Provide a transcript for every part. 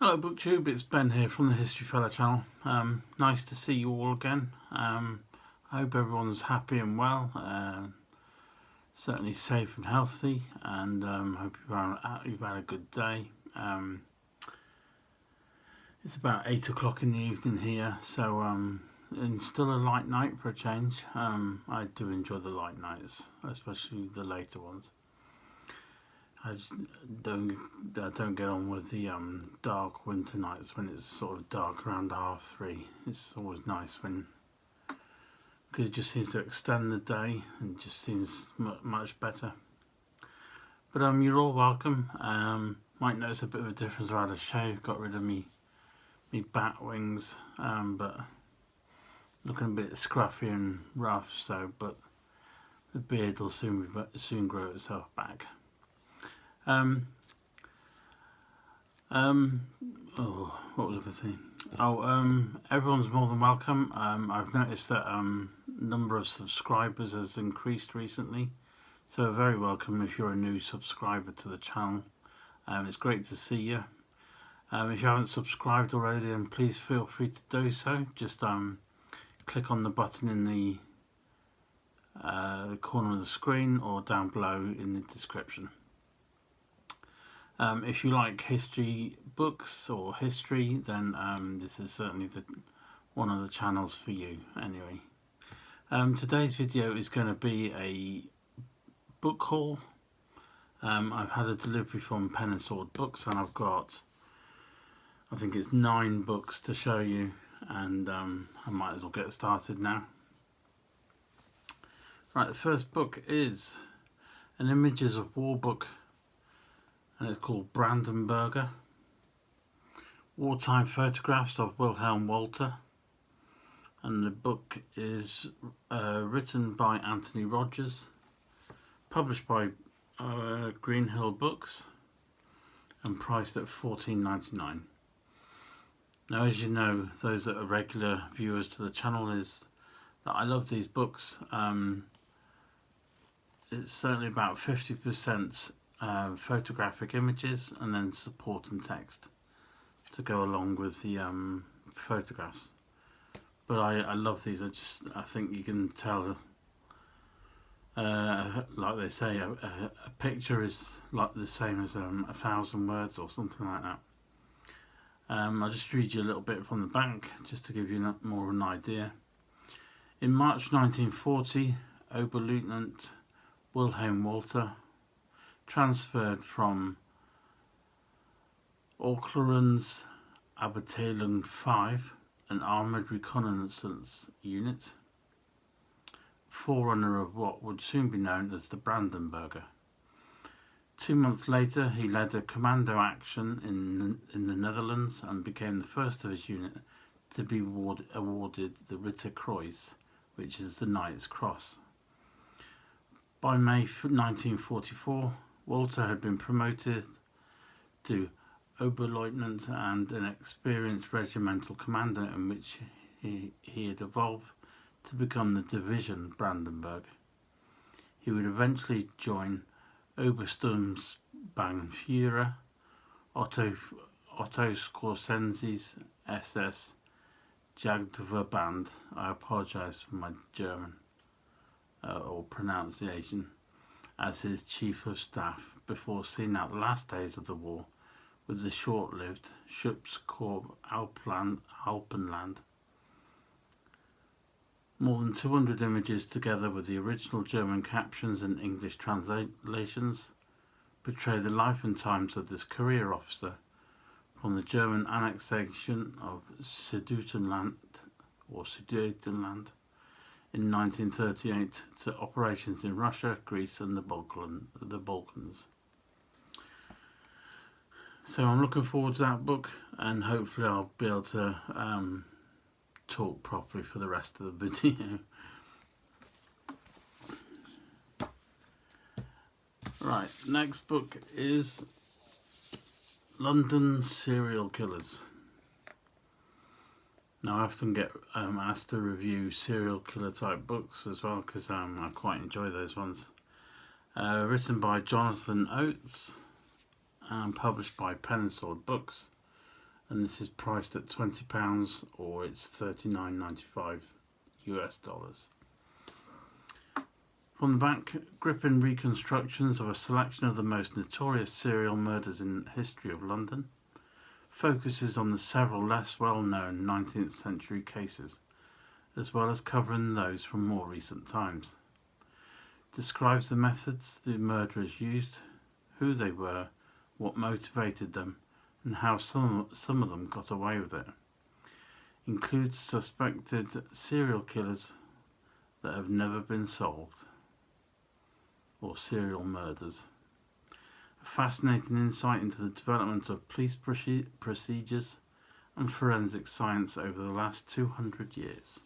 Hello BookTube, it's Ben here from the History Fella channel. Nice to see you all again. I hope everyone's happy and well, certainly safe and healthy, and hope you've had a good day. It's about 8 o'clock in the evening here, so and still a light night for a change. I do enjoy the light nights, especially the later ones. I don't get on with the dark winter nights when it's sort of dark around 3:30. It's always nice because it just seems to extend the day and just seems much better. But you're all welcome. Might notice a bit of a difference. I had a shave, got rid of me bat wings, but looking a bit scruffy and rough. But the beard will soon grow itself back. What was I going to say? Everyone's more than welcome. I've noticed that number of subscribers has increased recently, so very welcome if you're a new subscriber to the channel. It's great to see you. If you haven't subscribed already, then please feel free to do so. Just click on the button in the corner of the screen or down below in the description. If you like history books or history, then this is certainly one of the channels for you anyway. Today's video is going to be a book haul. I've had a delivery from Pen and Sword Books, and I've got, I think it's 9 books to show you, and I might as well get started now. Right, the first book is an Images of War book, and it's called Brandenburger. Wartime Photographs of Wilhelm Walter. And the book is written by Anthony Rogers, published by Greenhill Books, and priced at $14.99. Now, as you know, those that are regular viewers to the channel, is that I love these books. It's certainly about 50% photographic images and then support and text to go along with the photographs. But I love these. I think you can tell, like they say, a picture is like the same as 1,000 words or something like that. I'll just read you a little bit from the back just to give you more of an idea. In March 1940, Oberleutnant Wilhelm Walter transferred from Auckland's Abteilung 5, an armoured reconnaissance unit, forerunner of what would soon be known as the Brandenburger. 2 months later, he led a commando action in the Netherlands and became the first of his unit to be awarded the Ritter Kreuz, which is the Knight's Cross. By May 1944, Walter had been promoted to Oberleutnant and an experienced regimental commander, in which he had evolved to become the division Brandenburg. He would eventually join Obersturmbannführer Otto Skorsenzi's SS Jagdverband. I apologise for my German or pronunciation, as his chief of staff, before seeing out the last days of the war with the short-lived Schutzkorps Alpenland. More than 200 images, together with the original German captions and English translations, portray the life and times of this career officer, from the German annexation of Sudetenland in 1938 to operations in Russia, Greece and the Balkans. So I'm looking forward to that book, and hopefully I'll be able to talk properly for the rest of the video. Right, next book is London Serial Killers. Now, I often get asked to review serial killer type books as well, because I quite enjoy those ones. Written by Jonathan Oates and published by Pen and Sword Books, and this is priced at £20 or it's $39.95 US dollars. From the back, gripping reconstructions of a selection of the most notorious serial murders in the history of London, focuses on the several less well-known 19th century cases, as well as covering those from more recent times. Describes the methods the murderers used, who they were, what motivated them, and how some of them got away with it. Includes suspected serial killers that have never been solved, or serial murders. A fascinating insight into the development of police procedures and forensic science over the last 200 years.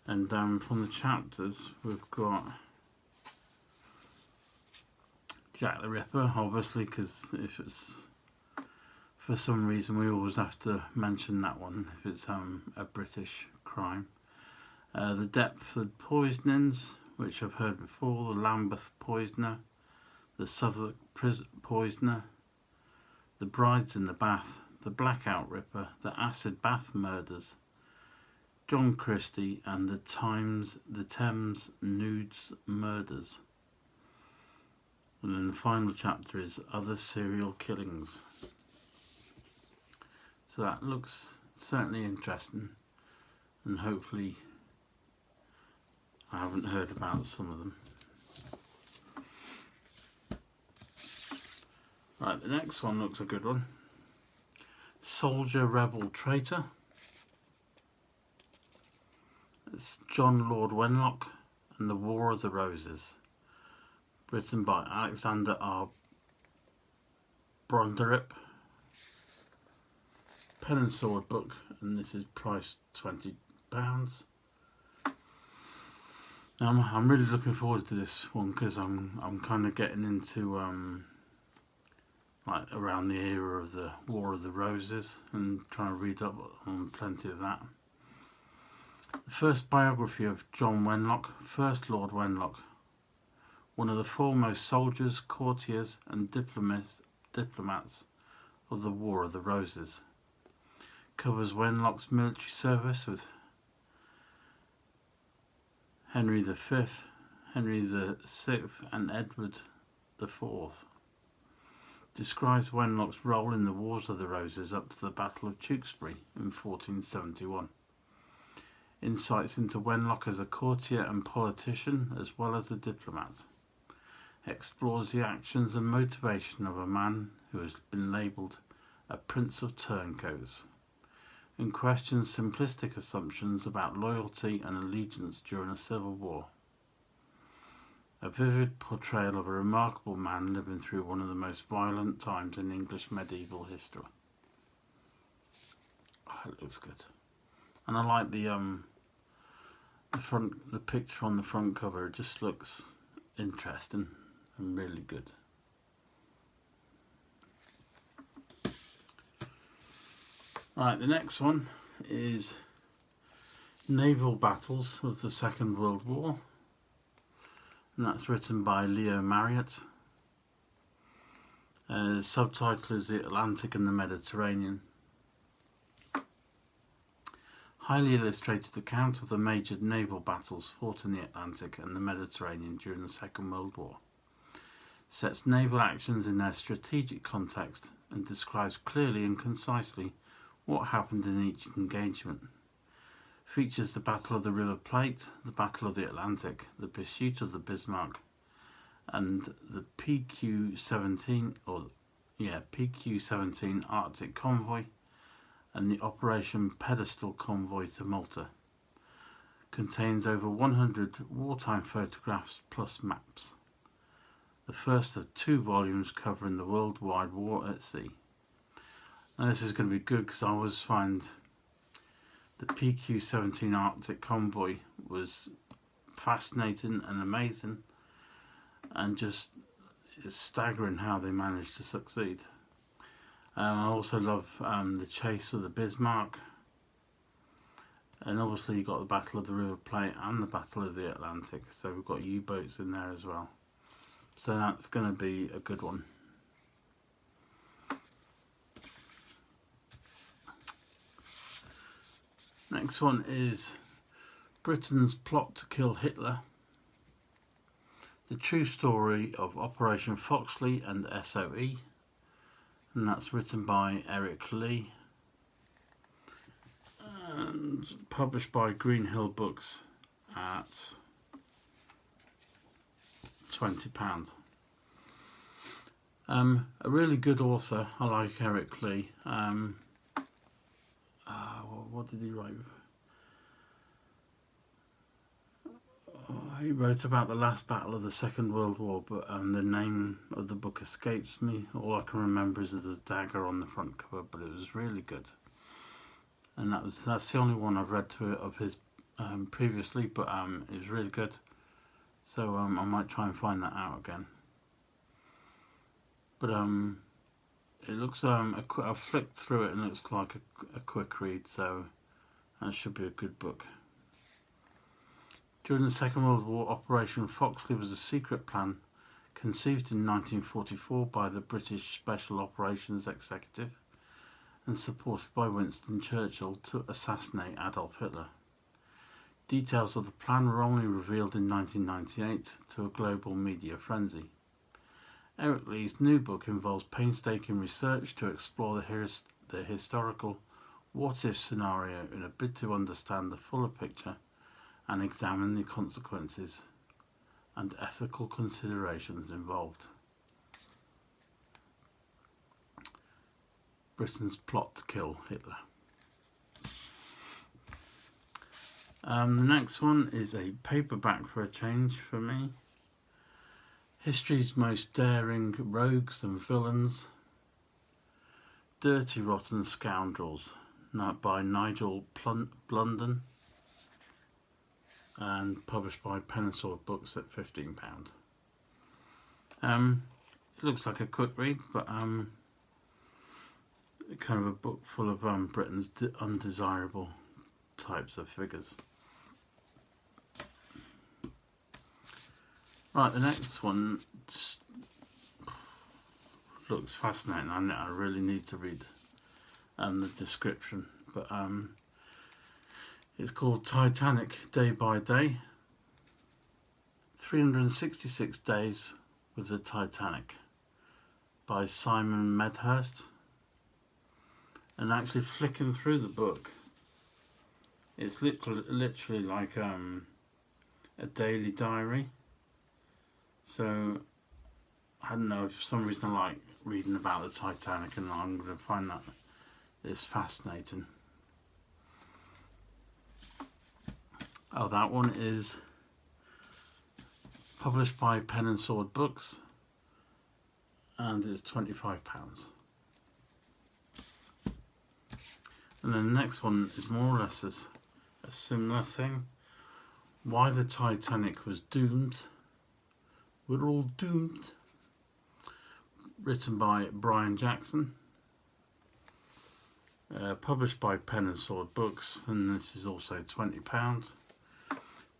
And from the chapters, we've got Jack the Ripper, obviously, because if it's for some reason we always have to mention that one if it's a British crime. The Deptford poisonings, which I've heard before, the Lambeth poisoner, the Southwark poisoner, the Brides in the Bath, the Blackout Ripper, the Acid Bath murders, John Christie, and the Thames Nudes murders. And then the final chapter is Other Serial Killings. So that looks certainly interesting, and hopefully I haven't heard about some of them. Right, the next one looks a good one. Soldier, Rebel, Traitor. It's John Lord Wenlock and the War of the Roses. Written by Alexander R. Bronderip. Pen and Sword book, and this is priced £20. Now I'm really looking forward to this one because I'm kind of getting into like around the era of the War of the Roses and trying to read up on plenty of that. The first biography of John Wenlock, First Lord Wenlock, one of the foremost soldiers, courtiers and diplomats of the War of the Roses. Covers Wenlock's military service with Henry V, Henry VI and Edward IV. Describes Wenlock's role in the Wars of the Roses up to the Battle of Tewkesbury in 1471. Insights into Wenlock as a courtier and politician as well as a diplomat. Explores the actions and motivation of a man who has been labelled a Prince of Turncoats, and questions simplistic assumptions about loyalty and allegiance during a civil war. A vivid portrayal of a remarkable man living through one of the most violent times in English medieval history. Oh, it looks good. And I like the picture on the front cover. It just looks interesting and really good. Right, the next one is Naval Battles of the Second World War, and that's written by Leo Marriott. The subtitle is The Atlantic and the Mediterranean. Highly illustrated account of the major naval battles fought in the Atlantic and the Mediterranean during the Second World War. Sets naval actions in their strategic context and describes clearly and concisely what happened in each engagement. Features the Battle of the River Plate, the Battle of the Atlantic, the pursuit of the Bismarck, and the PQ-17 Arctic Convoy, and the Operation Pedestal Convoy to Malta. Contains over 100 wartime photographs plus maps. The first of 2 volumes covering the worldwide war at sea. Now this is going to be good because I always find the PQ-17 Arctic Convoy was fascinating and amazing, and just it's staggering how they managed to succeed. I also love the chase of the Bismarck, and obviously you've got the Battle of the River Plate and the Battle of the Atlantic, so we've got U-boats in there as well, so that's going to be a good one. Next one is Britain's Plot to Kill Hitler. The True Story of Operation Foxley and SOE. And that's written by Eric Lee. And published by Greenhill Books at £20. A really good author. I like Eric Lee. What did he write? He wrote about the last battle of the Second World War, but the name of the book escapes me. All I can remember is there's a dagger on the front cover, but it was really good. And that's the only one I've read of his previously, but it was really good. So I might try and find that out again. But it looks I flicked through it and it looks like a quick read, so that should be a good book. During the Second World War, Operation Foxley was a secret plan conceived in 1944 by the British Special Operations Executive and supported by Winston Churchill to assassinate Adolf Hitler. Details of the plan were only revealed in 1998 to a global media frenzy. Eric Lee's new book involves painstaking research to explore the historical what-if scenario in a bid to understand the fuller picture and examine the consequences and ethical considerations involved. Britain's Plot to Kill Hitler. The next one is a paperback for a change for me. History's Most Daring Rogues and Villains. Dirty Rotten Scoundrels, by Nigel Blunden, and published by Pen and Sword Books at £15. It looks like a quick read, but kind of a book full of Britain's undesirable types of figures. Right, the next one just looks fascinating. I really need to read the description, but it's called Titanic Day by Day. 366 Days with the Titanic by Simon Medhurst. And actually flicking through the book, it's literally like a daily diary. So I don't know, for some reason I like reading about the Titanic, and I'm going to find that it's fascinating. Oh, that one is published by Pen and Sword Books, and it's £25. And then the next one is more or less a similar thing. Why the Titanic Was Doomed. We're all doomed. Written by Brian Jackson. Published by Pen and Sword Books, and this is also £20.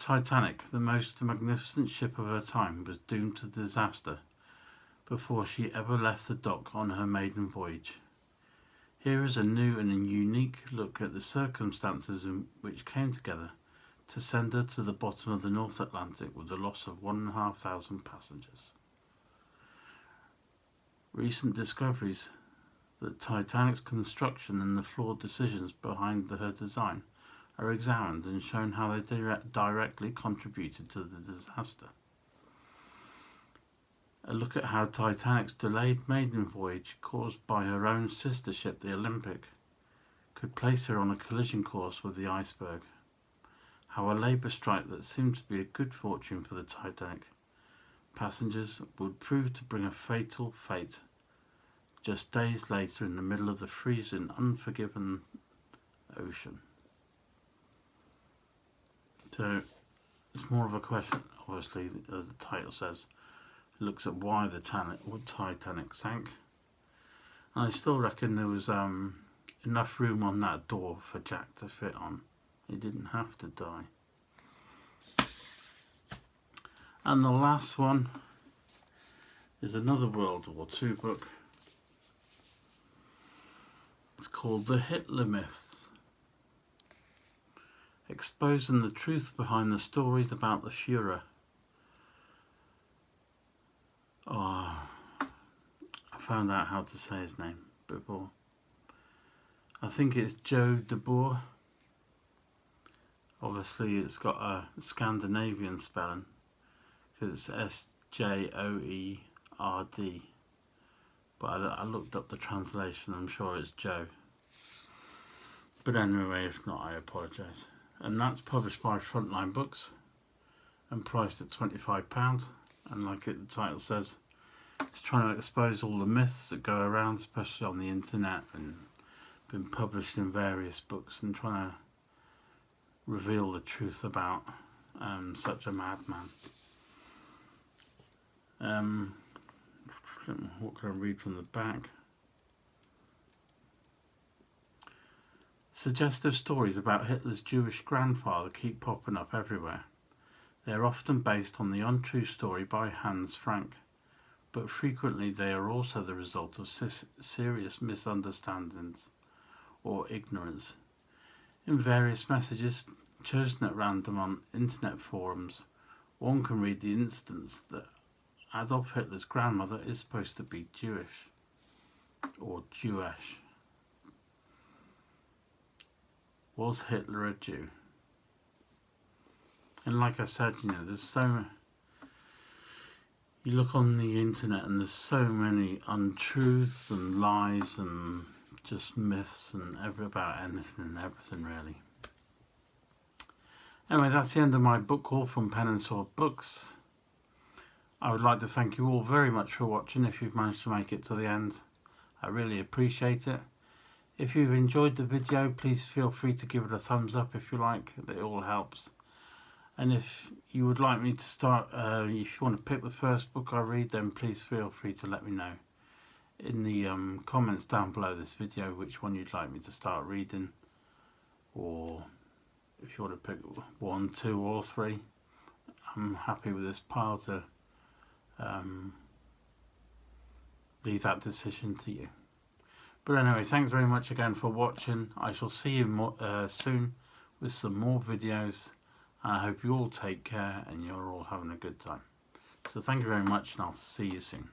Titanic, the most magnificent ship of her time, was doomed to disaster before she ever left the dock on her maiden voyage. Here is a new and unique look at the circumstances in which came together to send her to the bottom of the North Atlantic with the loss of 1,500 passengers. Recent discoveries that Titanic's construction and the flawed decisions behind her design are examined and shown how they directly contributed to the disaster. A look at how Titanic's delayed maiden voyage, caused by her own sister ship, the Olympic, could place her on a collision course with the iceberg. How a labour strike that seemed to be a good fortune for the Titanic passengers would prove to bring a fatal fate just days later in the middle of the freezing, unforgiving ocean. So it's more of a question, obviously, as the title says. It looks at why the Titanic sank. And I still reckon there was enough room on that door for Jack to fit on. He didn't have to die. And the last one is another World War II book. It's called The Hitler Myths. exposing the truth behind the stories about the Führer. Oh, I found out how to say his name before. I think it's Joe de Boer. Obviously it's got a Scandinavian spelling because it's S-J-O-E-R-D. But I looked up the translation, I'm sure it's Joe. But anyway, if not, I apologise. And that's published by Frontline Books and priced at £25. And like the title says, it's trying to expose all the myths that go around, especially on the internet, and been published in various books, and trying to reveal the truth about such a madman. What can I read from the back? Suggestive stories about Hitler's Jewish grandfather keep popping up everywhere. They are often based on the untrue story by Hans Frank, but frequently they are also the result of serious misunderstandings or ignorance. In various messages chosen at random on internet forums, one can read the instance that Adolf Hitler's grandmother is supposed to be Jewish or Jewish. Was Hitler a Jew? And like I said, you look on the internet and there's so many untruths and lies and just myths and about anything and everything really. Anyway, that's the end of my book haul from Pen and Sword Books. I would like to thank you all very much for watching if you've managed to make it to the end. I really appreciate it. If you've enjoyed the video, please feel free to give it a thumbs up if you like. It all helps. And if you would like me to start, if you want to pick the first book I read, then please feel free to let me know in the comments down below this video which one you'd like me to start reading, or if you want to pick 1, 2 or 3. I'm happy with this pile to leave that decision to you. But anyway, thanks very much again for watching. I shall see you soon with some more videos. I hope you all take care and you're all having a good time. So thank you very much, and I'll see you soon.